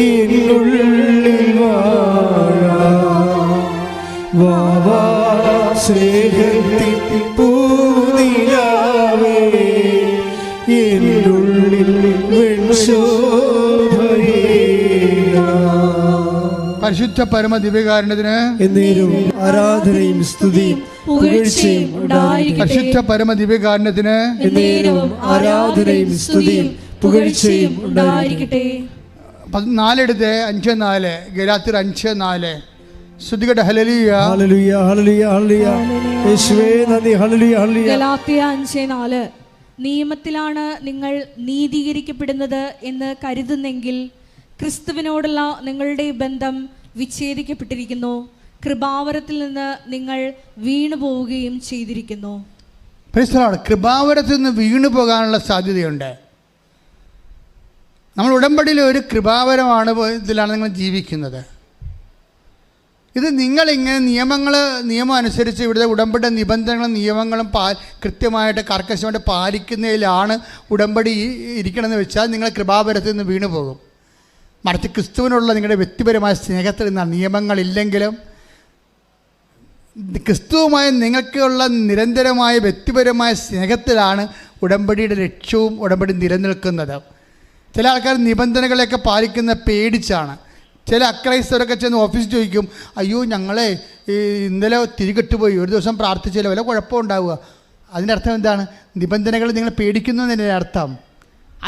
എന്നുള്ളിൽ വാവാ സ്നേഹത്തിൻ പൂനിലാവേ എന്നുള്ളിൽ പരിശുദ്ധ പരമ ദിവ്യകാരുണ്യത്തിന് എന്നേരും ആരാധനയും സ്തുതിയും പുകഴ്ചയും ഉണ്ടായിരിക്കട്ടെ. പരിശുദ്ധ പരമ ദിവ്യകാരുണ്യത്തിന് എന്നേരും ആരാധനയും സ്തുതിയും പുകഴ്ചയും ഉണ്ടായിരിക്കട്ടെ. 4:5-4 ഗലാത്യർ 5:4 സ്തുതികട്ടെ. ഹല്ലേലൂയ ഹല്ലേലൂയ ഹല്ലേലൂയ ഹല്ലേലൂയ യേശുവേ നന്ദി. Hallelujah hallelujah. ഗലാത്യ 5:4 നിയമത്തിലാണ് നിങ്ങൾ നീതീകരിക്കപ്പെടുന്നത് എന്ന് കരുതുന്നെങ്കിൽ ക്രിസ്തുവിനോടുള്ള നിങ്ങളുടെ ബന്ധം വിച്ഛേദിക്കപ്പെട്ടിരിക്കുന്നു. കൃപാവരത്തിൽ നിന്ന് നിങ്ങൾ വീണു പോവുകയും ചെയ്തിരിക്കുന്നു. കൃപാവരത്തിൽ നിന്ന് വീണു പോകാനുള്ള സാധ്യതയുണ്ട്. നമ്മൾ ഉടമ്പടിയിൽ ഒരു കൃപാവരമാണ് ഇതിലാണ് നിങ്ങൾ ജീവിക്കുന്നത്. ഇത് നിങ്ങളിങ്ങനെ നിയമം അനുസരിച്ച് ഇവിടുത്തെ ഉടമ്പടി നിബന്ധനകളും നിയമങ്ങളും കൃത്യമായിട്ട് കർക്കശമായിട്ട് പാലിക്കുന്നതിലാണ് ഉടമ്പടി ഇരിക്കണമെന്ന് വെച്ചാൽ നിങ്ങൾ കൃപാവരത്തിൽ നിന്ന് വീണു പോകും. മറിച്ച് ക്രിസ്തുവിനുള്ള നിങ്ങളുടെ വ്യക്തിപരമായ സ്നേഹത്തിൽ നിന്നാണ്. നിയമങ്ങളില്ലെങ്കിലും ക്രിസ്തുവുമായി നിങ്ങൾക്കുള്ള നിരന്തരമായ വ്യക്തിപരമായ സ്നേഹത്തിലാണ് ഉടമ്പടിയുടെ ലക്ഷ്യവും ഉടമ്പടി നിലനിൽക്കുന്നത്. ചില ആൾക്കാർ നിബന്ധനകളെയൊക്കെ പാലിക്കുന്ന പേടിച്ചാണ്. ചില അക്രൈസ്തവരൊക്കെ ചെന്ന് ഓഫീസിൽ ചോദിക്കും, അയ്യോ ഞങ്ങളെ ഇന്നലെ തിരികെട്ടുപോയി, ഒരു ദിവസം പ്രാർത്ഥിച്ചില്ല, വല്ല കുഴപ്പമുണ്ടാവുക. അതിൻ്റെ അർത്ഥം എന്താണ്? നിബന്ധനകൾ നിങ്ങൾ പേടിക്കുന്നു എന്നതിൻ്റെ അർത്ഥം.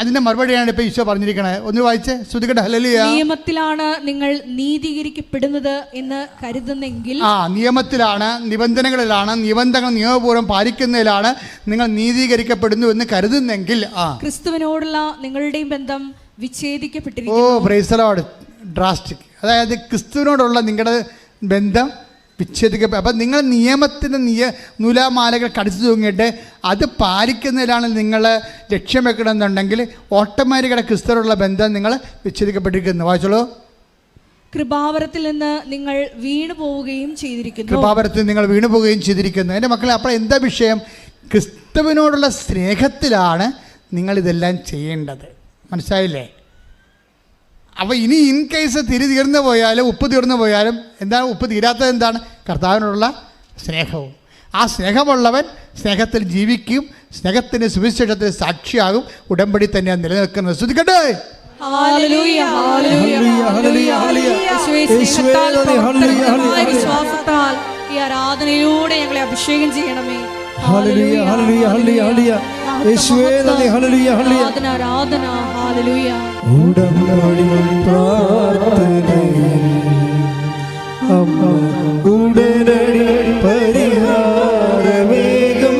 അതിൻ്റെ മറുപടിയാണ് ഇപ്പോൾ ഈശോ പറഞ്ഞിരിക്കണത്. ഒന്ന് വായിച്ചേ, ശ്രുതികട്ടെ. ഹല്ലേലൂയ. നിയമത്തിലാണ് നിങ്ങൾ നീതീകരിക്കപ്പെടുന്നത് എന്ന് കരുതുന്നെങ്കിൽ, നിയമത്തിലാണ്, നിബന്ധനകളിലാണ്, നിബന്ധനകൾ നിയമപൂർവ്വം പാലിക്കുന്നതിലാണ് നിങ്ങൾ നീതീകരിക്കപ്പെടുന്നു എന്ന് കരുതുന്നെങ്കിൽ ക്രിസ്തുവിനോടുള്ള നിങ്ങളുടെ ബന്ധം വിച്ഛേദിക്കപ്പെട്ടിരിക്കുന്നു. Praise the Lord. ഡ്രാസ്റ്റിക്. അതായത് ക്രിസ്തുവിനോടുള്ള നിങ്ങളുടെ ബന്ധം വിച്ഛേദിക്കപ്പെടും. അപ്പം നിങ്ങൾ നിയമത്തിൻ്റെ നൂലാമാലകൾ കടിച്ചു തൂങ്ങിയിട്ട് അത് പാലിക്കുന്നതിലാണ് നിങ്ങൾ ലക്ഷ്യം വെക്കണമെന്നുണ്ടെങ്കിൽ ഓട്ടോമാറ്റിക്കായിട്ട് ക്രിസ്തുവിനോടുള്ള ബന്ധം നിങ്ങൾ വിച്ഛേദിക്കപ്പെട്ടിരിക്കുന്നു. വായിച്ചോളൂ. കൃപാവരത്തിൽ നിന്ന് നിങ്ങൾ വീണു പോവുകയും ചെയ്തിരിക്കുന്നു. കൃപാവരത്തിൽ നിങ്ങൾ വീണു പോവുകയും ചെയ്തിരിക്കുന്നു. എൻ്റെ മക്കളെ, അപ്പോൾ എന്താ വിഷയം? ക്രിസ്തുവിനോടുള്ള സ്നേഹത്തിലാണ് നിങ്ങളിതെല്ലാം ചെയ്യേണ്ടത്. മനസ്സിലായില്ലേ? അപ്പോൾ ഇനി ഇൻ കേസ് തീർന്നു പോയാലും ഉപ്പ് തീർന്നു പോയാലും എന്താണ് ഉപ്പ് തീരാത്തത്? എന്താണ്? കർത്താവിനോടുള്ള സ്നേഹവും. ആ സ്നേഹമുള്ളവൻ സ്നേഹത്തിൽ ജീവിക്കും, സ്നേഹത്തിൻ്റെ സുവിശേഷത്തിന് സാക്ഷിയാകും. ഉടമ്പടി തന്നെയാണ് നിലനിൽക്കുന്നത്. ശ്രദ്ധിക്കട്ടെ. ഈ ആരാധനയിലൂടെ ഞങ്ങളെ അഭിഷേകം ചെയ്യണമേ. ഹല്ലേലൂയ ഹല്ലേലൂയ ഹല്ലേലൂയ യേശുവേ നന്ദി. ഹല്ലേലൂയ ഹല്ലേലൂയ ആരാധന. ഹല്ലേലൂയ. ഉടമ്പടി പ്രാർത്ഥനയിൽ അമ്മ ഉടനടി പരിഹാരമേകും.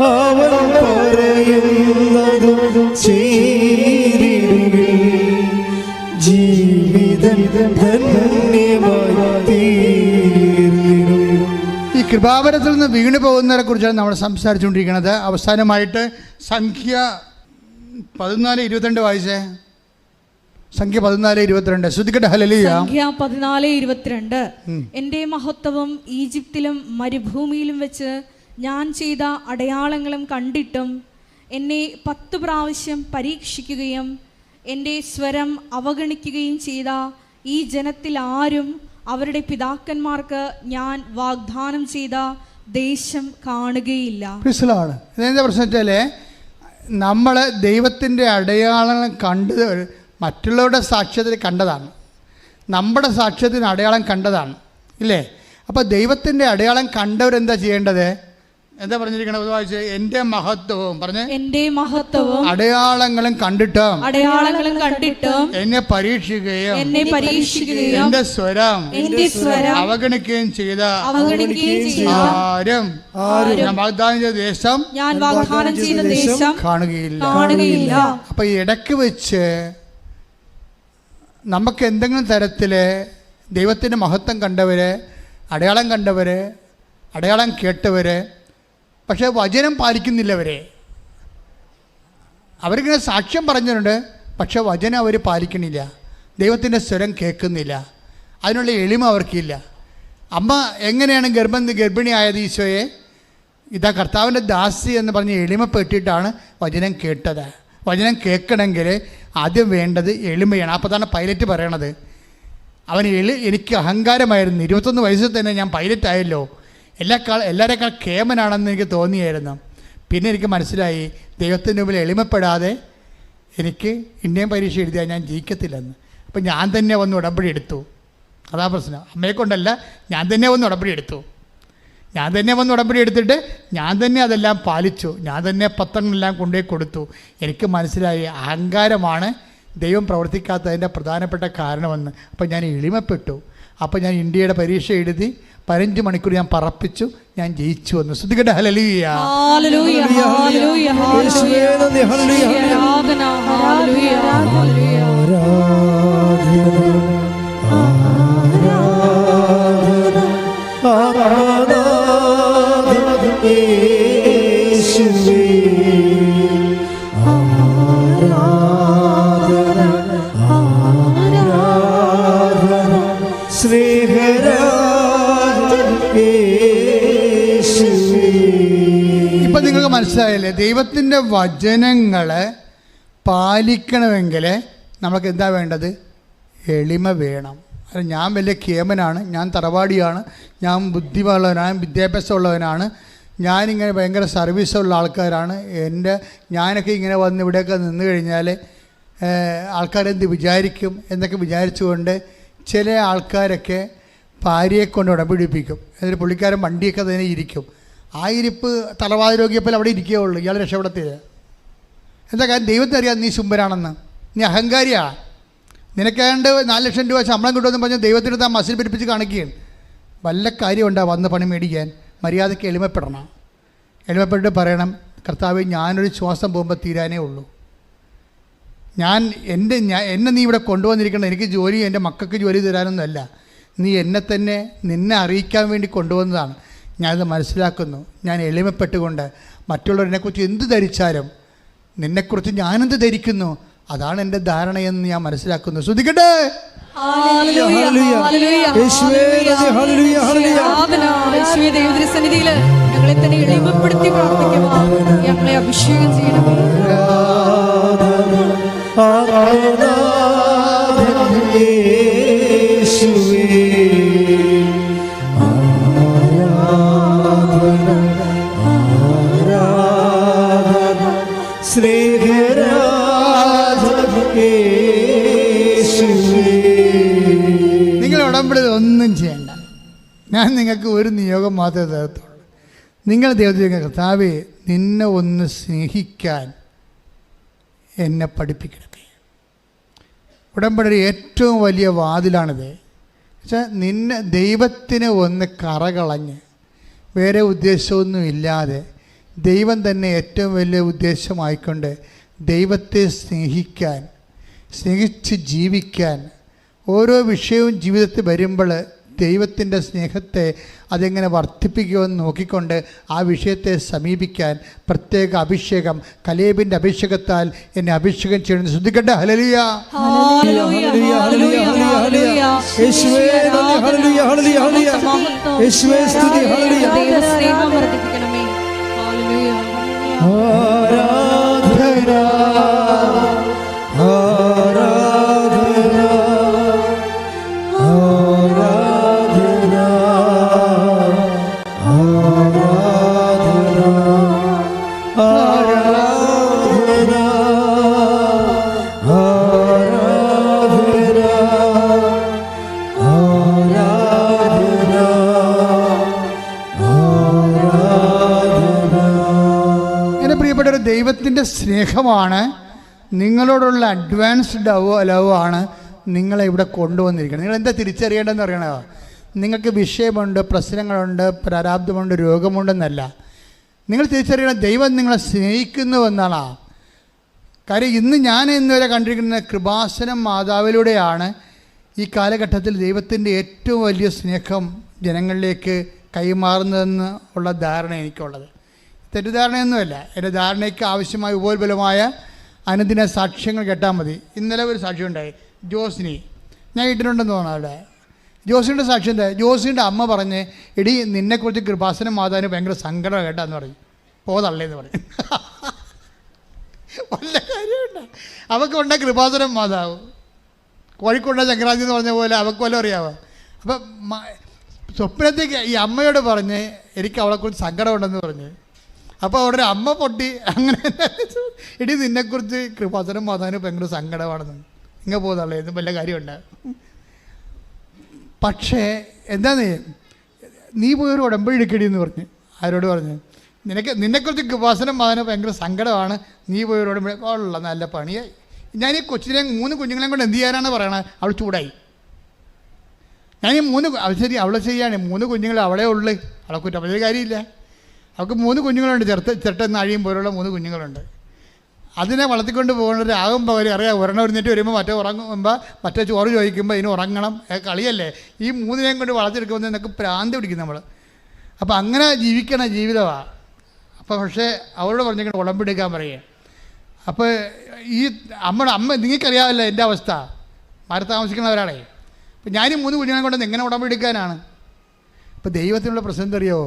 അവൻ പറയുന്നതും ചെയ്തിടുകിൽ ജീവിതം ധന്യമായി തീർന്നിടും. ഈ കൃപാവരത്തിൽ നിന്ന് വീണു പോകുന്നവരെ കുറിച്ചാണ് നമ്മൾ സംസാരിച്ചുകൊണ്ടിരിക്കുന്നത്. അവസാനമായിട്ട് സംഖ്യ 14:22 വായിച്ചേ. സംഖ്യ 14:22. ശ്രദ്ധിക്കട്ടെ. ഹല്ലേലൂയ. സംഖ്യ 14:22 എൻ്റെ മഹത്വം ഈജിപ്തിലും മരുഭൂമിയിലും വെച്ച് ഞാൻ ചെയ്ത അടയാളങ്ങളും കണ്ടിട്ടും എന്നെ 10 പ്രാവശ്യം പരീക്ഷിക്കുകയും എൻ്റെ സ്വരം അവഗണിക്കുകയും ചെയ്ത ഈ ജനത്തിൽ ആരും അവരുടെ പിതാക്കന്മാർക്ക് ഞാൻ വാഗ്ദാനം ചെയ്ത ദേശം കാണുകയില്ല. ഇതെന്താ പ്രശ്നം വെച്ചാൽ നമ്മൾ ദൈവത്തിൻ്റെ അടയാളങ്ങൾ കണ്ടത് മറ്റുള്ളവരുടെ സാക്ഷ്യത്തിൽ കണ്ടതാണ്, നമ്മുടെ സാക്ഷ്യത്തിന് അടയാളം കണ്ടതാണ്, ഇല്ലേ? അപ്പോൾ ദൈവത്തിൻ്റെ അടയാളം കണ്ടവരെന്താ ചെയ്യേണ്ടത്? എന്താ പറഞ്ഞിരിക്കണത്? വായിച്ചേ. എൻ്റെ മഹത്വവും പറഞ്ഞേ. എൻ്റെ മഹത്വവും അടയാളങ്ങളും കണ്ടിട്ടും എന്നെ പരീക്ഷിക്കുകയും എൻ്റെ സ്വരം അവഗണിക്കുകയും ചെയ്ത ആരും ഞാൻ വാഗ്ദാനം ചെയ്ത ദേശം കാണുകയില്ല. അപ്പൊ ഇടയ്ക്ക് വെച്ച് നമുക്ക് എന്തെങ്കിലും തരത്തിൽ ദൈവത്തിൻ്റെ മഹത്വം കണ്ടവര്, അടയാളം കണ്ടവര്, അടയാളം കേട്ടവര്, പക്ഷേ വചനം പാലിക്കുന്നില്ലവരെ. അവരിങ്ങനെ സാക്ഷ്യം പറഞ്ഞിട്ടുണ്ട്, പക്ഷെ വചനം അവർ പാലിക്കണില്ല, ദൈവത്തിൻ്റെ സ്വരം കേൾക്കുന്നില്ല, അതിനുള്ള എളിമ അവർക്കില്ല. അമ്മ എങ്ങനെയാണ് ഗർഭിണിയായത്? ഈശോയെ ഇതാ കർത്താവിൻ്റെ ദാസി എന്ന് പറഞ്ഞ് എളിമപ്പെട്ടിട്ടാണ് വചനം കേട്ടത്. വചനം കേൾക്കണമെങ്കിൽ ആദ്യം വേണ്ടത് എളിമയാണ്. അപ്പോൾ തന്നെ പൈലറ്റ് പറയണത്, എനിക്ക് അഹങ്കാരമായിരുന്നു, 21 വയസ്സിൽ തന്നെ ഞാൻ പൈലറ്റായല്ലോ, എല്ലാവരേക്കാൾ കേമനാണെന്ന് എനിക്ക് തോന്നിയായിരുന്നു. പിന്നെ എനിക്ക് മനസ്സിലായി ദൈവത്തിൻ്റെ മുമ്പിൽ എളിമപ്പെടാതെ എനിക്ക് ഇന്ത്യൻ പരീക്ഷ എഴുതിയാൽ ഞാൻ ജയിക്കത്തില്ലെന്ന്. അപ്പം ഞാൻ തന്നെ വന്ന് ഉടമ്പടി എടുത്തു. അതാ പ്രശ്നം. അമ്മയെ കൊണ്ടല്ല, ഞാൻ തന്നെ വന്ന് ഉടമ്പടി എടുത്തു. ഞാൻ തന്നെ വന്ന് ഉടമ്പടി എടുത്തിട്ട് ഞാൻ തന്നെ അതെല്ലാം പാലിച്ചു. ഞാൻ തന്നെ പത്രങ്ങളെല്ലാം കൊണ്ടുപോയി കൊടുത്തു. എനിക്ക് മനസ്സിലായി അഹങ്കാരമാണ് ദൈവം പ്രവർത്തിക്കാത്തതിൻ്റെ പ്രധാനപ്പെട്ട കാരണമെന്ന്. അപ്പോൾ ഞാൻ എളിമപ്പെട്ടു. അപ്പോൾ ഞാൻ ഇന്ത്യയുടെ പരീക്ഷ എഴുതി 15 മണിക്കൂർ ഞാൻ പറപ്പിച്ചു, ഞാൻ ജയിച്ചു വന്നു. ശ്രദ്ധിക്കട്ടെ. ഹല്ലേലൂയ. ഇപ്പം നിങ്ങൾക്ക് മനസ്സിലായില്ലേ? ദൈവത്തിൻ്റെ വചനങ്ങൾ പാലിക്കണമെങ്കിൽ നമുക്ക് എന്താ വേണ്ടത്? എളിമ വേണം. അത് ഞാൻ വലിയ കേമനാണ്, ഞാൻ തറവാടിയാണ്, ഞാൻ ബുദ്ധിമുള്ളവനാണ്, വിദ്യാഭ്യാസമുള്ളവനാണ്, ഞാനിങ്ങനെ ഭയങ്കര സർവീസുള്ള ആൾക്കാരാണ്, ഞാനൊക്കെ ഇങ്ങനെ വന്ന് ഇവിടെയൊക്കെ നിന്ന് കഴിഞ്ഞാൽ ആൾക്കാരെന്ത് വിചാരിക്കും എന്നൊക്കെ വിചാരിച്ചുകൊണ്ട് ചില ആൾക്കാരൊക്കെ ഭാര്യയെ കൊണ്ട് ഉടമ്പിടിപ്പിക്കും. എന്നിട്ട് പുള്ളിക്കാരൻ വണ്ടിയൊക്കെ തന്നെ ഇരിക്കും. ആ ഇരിപ്പ് തലവാതിരോഗ്യപ്പോൾ അവിടെ ഇരിക്കുകയുള്ളൂ, ഇയാൾ രക്ഷപ്പെടത്തില്ല. എന്താ കാര്യം? ദൈവത്തിന് അറിയാം നീ ശുംഭനാണെന്ന്, നീ അഹങ്കാരിയാണ്. നിനക്കേണ്ട 4 ലക്ഷം രൂപ ശമ്പളം കിട്ടുമെന്ന് പറഞ്ഞാൽ ദൈവത്തിന് താൻ മസിൽ പിടിപ്പിച്ച് കാണിക്കുകയാണ്. വല്ല കാര്യമുണ്ടോ വന്ന് പണി മേടിക്കാൻ? മര്യാദയ്ക്ക് എളിമപ്പെടണം. എളിമപ്പെട്ടിട്ട് പറയണം, കർത്താവേ, ഞാനൊരു ശ്വാസം പോകുമ്പോൾ തീരാനേ ഉള്ളൂ. എന്നെ നീ ഇവിടെ കൊണ്ടുവന്നിരിക്കണം, എനിക്ക് ജോലി, എൻ്റെ മക്കൾക്ക് ജോലി തരാനൊന്നുമല്ല. നീ നിന്നെ അറിയിക്കാൻ വേണ്ടി കൊണ്ടുവന്നതാണ്. ഞാനത് മനസ്സിലാക്കുന്നു. ഞാൻ എളിമപ്പെട്ടുകൊണ്ട് മറ്റുള്ളവരെക്കുറിച്ച് എന്ത് ധരിച്ചാലും നിന്നെക്കുറിച്ച് ഞാനെന്ത് ധരിക്കുന്നു അതാണ് എൻ്റെ ധാരണയെന്ന് ഞാൻ മനസ്സിലാക്കുന്നു. ശ്രദ്ധിക്കട്ടെ. ഞങ്ങളെ തന്നെ എളിമപ്പെടുത്തി പ്രാർത്ഥിക്കുവാൻ ഞങ്ങളെ അഭിഷേകം ചെയ്യണം. നിങ്ങൾ ഉടമ്പടി ഒന്നും ചെയ്യണ്ട. ഞാൻ നിങ്ങൾക്ക് ഒരു നിയോഗം മാത്രമേ തരത്തുള്ളൂ. നിങ്ങൾ ദൈവത്തിന്, കർത്താവേ, നിന്നെ ഒന്ന് സ്നേഹിക്കാൻ എന്നെ പഠിപ്പിക്കണമേ. ഉടമ്പടിയുടെ ഏറ്റവും വലിയ വാതിലാണിത്. വെച്ചാൽ ദൈവത്തിന് ഒന്ന് കറകളഞ്ഞ് വേറെ ഉദ്ദേശമൊന്നും ഇല്ലാതെ ദൈവം തന്നെ ഏറ്റവും വലിയ ഉദ്ദേശമായിക്കൊണ്ട് ദൈവത്തെ സ്നേഹിച്ച് ജീവിക്കാൻ, ഓരോ വിഷയവും ജീവിതത്തിൽ വരുമ്പോൾ ദൈവത്തിൻ്റെ സ്നേഹത്തെ അതെങ്ങനെ വർദ്ധിപ്പിക്കുമെന്ന് നോക്കിക്കൊണ്ട് ആ വിഷയത്തെ സമീപിക്കാൻ പ്രത്യേക അഭിഷേകം, കലേബിൻ്റെ അഭിഷേകത്താൽ എന്നെ അഭിഷേകം ചെയ്യണമെന്ന് ശ്രദ്ധിക്കട്ടെ. ഹല്ലേലൂയ. ദൈവത്തിൻ്റെ സ്നേഹമാണ്, നിങ്ങളോടുള്ള അഡ്വാൻസ്ഡ് ലവ് ആണ് നിങ്ങളെ ഇവിടെ കൊണ്ടുവന്നിരിക്കുന്നത്. നിങ്ങൾ എന്താ തിരിച്ചറിയേണ്ടതെന്ന് അറിയണോ? നിങ്ങൾക്ക് വിഷയമുണ്ട്, പ്രശ്നങ്ങളുണ്ട്, പ്രാരാബ്ധമുണ്ട്, രോഗമുണ്ടെന്നല്ല. നിങ്ങൾ തിരിച്ചറിയണം ദൈവം നിങ്ങളെ സ്നേഹിക്കുന്നുവെന്നാണ്. കാര്യം ഇന്നുവരെ കണ്ടിരിക്കുന്ന കൃപാസനം മാതാവിലൂടെയാണ് ഈ കാലഘട്ടത്തിൽ ദൈവത്തിൻ്റെ ഏറ്റവും വലിയ സ്നേഹം ജനങ്ങളിലേക്ക് കൈമാറുന്നതെന്ന് ഉള്ള ധാരണ എനിക്കുള്ളത്. തെറ്റിദ്ധാരണയൊന്നുമല്ല. എൻ്റെ ധാരണയ്ക്ക് ആവശ്യമായ ഉപോത്ബലമായ അനുദിന സാക്ഷ്യങ്ങൾ കേട്ടാൽ മതി. ഇന്നലെ ഒരു സാക്ഷ്യം ഉണ്ടായി. ജോസിനി, ഞാൻ ഇട്ടിട്ടുണ്ടെന്ന് തോന്നുന്നു. അവിടെ ജോസിൻ്റെ സാക്ഷ്യം എന്താ? ജോസിൻ്റെ അമ്മ പറഞ്ഞ്, എടി നിന്നെക്കുറിച്ച് കൃപാസനം മാതാവിന് ഭയങ്കര സങ്കടം കേട്ടാന്ന് പറഞ്ഞു. പോതള്ളേന്ന് പറഞ്ഞു. വല്ല കാര്യമുണ്ട്? അവർക്ക് ഉണ്ട കൃപാസനം മാതാവ്, കോഴിക്കോട് ചക്രാന്തി എന്ന് പറഞ്ഞ പോലെ അവർക്ക് വല്ലതും അറിയാമോ? അപ്പം സ്വപ്നത്തേക്ക് ഈ അമ്മയോട് പറഞ്ഞ് എനിക്ക് അവളെക്കുറിച്ച് സങ്കടമുണ്ടെന്ന് പറഞ്ഞ്, അപ്പോൾ അവിടെ ഒരു അമ്മ പൊട്ടി അങ്ങനെ ഇടി നിന്നെക്കുറിച്ച് കൃപാസനം മാതാവിന് ഭയങ്കര സങ്കടമാണെന്ന് ഇങ്ങനെ പോകുന്നുള്ളൂ. എന്ന് വല്ല കാര്യമുണ്ട്? പക്ഷേ എന്താന്ന് നീ പോയൊരു ഉടമ്പടി എടുക്കടി എന്ന് പറഞ്ഞ് ആരോട് പറഞ്ഞു? നിന്നെക്കുറിച്ച് കൃപാസനം മാതാവിന് ഭയങ്കര സങ്കടമാണ്, നീ പോയൊരു ഉടമ്പടി. ഉള്ള നല്ല പണിയായി. ഞാൻ ഈ കൊച്ചിനെ 3 കുഞ്ഞുങ്ങളെയും കൊണ്ട് എന്ത് ചെയ്യാനാണ് പറയണത്? അവൾ ചൂടായി. ഞാൻ ഈ 3 ശരി അവളെ ചെയ്യാണ്, 3 കുഞ്ഞുങ്ങൾ അവളെ ഉള്ളു, അവളെ കുറ്റം പറഞ്ഞൊരു കാര്യമില്ല. അവൾക്ക് 3 കുഞ്ഞുങ്ങളുണ്ട്, ചെറുട്ടെന്ന് അഴിയും പോലുള്ള 3 കുഞ്ഞുങ്ങളുണ്ട്. അതിനെ വളർത്തിക്കൊണ്ട് പോകുന്നത് ആകുമ്പോൾ അവർ അറിയാം, ഒരെണ്ണം ഒരുന്നിട്ട് വരുമ്പോൾ മറ്റേ ഉറങ്ങുമ്പോൾ മറ്റേ ചോറ് ചോദിക്കുമ്പോൾ ഇതിന് ഉറങ്ങണം, കളിയല്ലേ. ഈ 3 കൊണ്ട് വളർത്തിയെടുക്കുമ്പോൾ നിനക്ക് പ്രാന്ത് പിടിക്കും നമ്മൾ. അപ്പോൾ അങ്ങനെ ജീവിക്കണ ജീവിതമാണ്. അപ്പോൾ പക്ഷേ അവരോട് പറഞ്ഞിട്ട് ഉടമ്പെടുക്കാൻ പറയുക. അപ്പോൾ ഈ അമ്മ നിങ്ങൾക്കറിയാമല്ലോ എൻ്റെ അവസ്ഥ, മാറി താമസിക്കുന്നവരാണേ. അപ്പം ഞാൻ 3 കുഞ്ഞുങ്ങളെ കൊണ്ട് എങ്ങനെ ഉടമ്പെടുക്കാനാണ്? അപ്പോൾ ദൈവത്തിനുള്ള പ്രശ്നം അറിയോ?